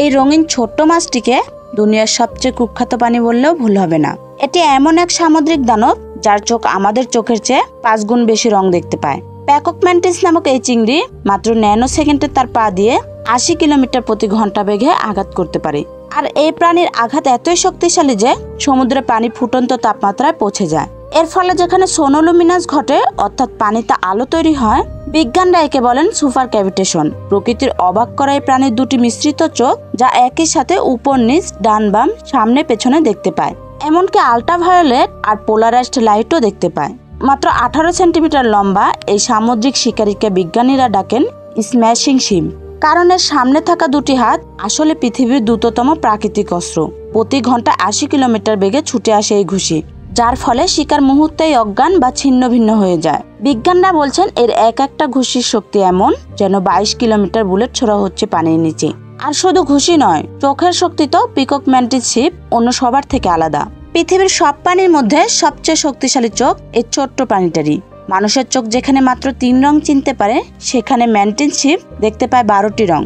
এই রঙিন ছোট্ট মাছটিকে দুনিয়ার সবচেয়ে কুখ্যাত প্রাণী বললেও ভুল হবে না। এটি এমন এক সামুদ্রিক দানব যার চোখ আমাদের চোখের চেয়ে 5 গুণ বেশি রং দেখতে পায়। প্যাকক ম্যান্টিস নামক এই চিংড়ি মাত্র ন্যানো সেকেন্ডে তার পা দিয়ে 80 কিলোমিটার প্রতি ঘন্টা বেগে আঘাত করতে পারে। আর এই প্রাণীর আঘাত এতই শক্তিশালী যে সমুদ্রের পানি ফুটন্ত তাপমাত্রায় পৌঁছে যায়। এর ফলে যেখানে সোনোলুমিনাস ঘটে, অর্থাৎ পানিতে আলো তৈরি হয়, বিজ্ঞানরা একে বলেন সুপার ক্যাভিটেশন। প্রকৃতির অবাক করা এই প্রাণীর দুটি মিশ্রিত চোখ, যা একই সাথে উপর নিচ, ডান বাম, সামনে পেছনে দেখতে পায়। এমনকি আল্ট্রাভায়োলেট আর পোলারাইজড লাইটও দেখতে পায়। মাত্র 18 সেন্টিমিটার লম্বা এই সামুদ্রিক শিকারীকে বিজ্ঞানীরা ডাকেন স্ম্যাশিং শিম, কারণ এর সামনে থাকা দুটি হাত আসলে পৃথিবীর দ্রুততম প্রাকৃতিক অস্ত্র। প্রতি ঘন্টা 80 কিলোমিটার বেগে ছুটে আসে এই ঘুষি, যার ফলে শিকার মুহূর্তেই অজ্ঞান বা ছিন্ন ভিন্ন হয়ে যায়। বিজ্ঞানরা বলছেন এর এক একটা ঘুষির শক্তি এমন যেন 22 কিলোমিটার বুলেট ছোড়া হচ্ছে পানির নিচে। আর শুধু ঘুষি নয়, চোখের শক্তি তো পিকক ম্যান্টিস শিপ অন্য সবার থেকে আলাদা। পৃথিবীর সব প্রাণীর মধ্যে সবচেয়ে শক্তিশালী চোখ এই ছোট্ট প্রাণীটারই। মানুষের চোখ যেখানে মাত্র 3 রং চিনতে পারে, সেখানে ম্যান্টিস শিপ দেখতে পায় 12টি রং।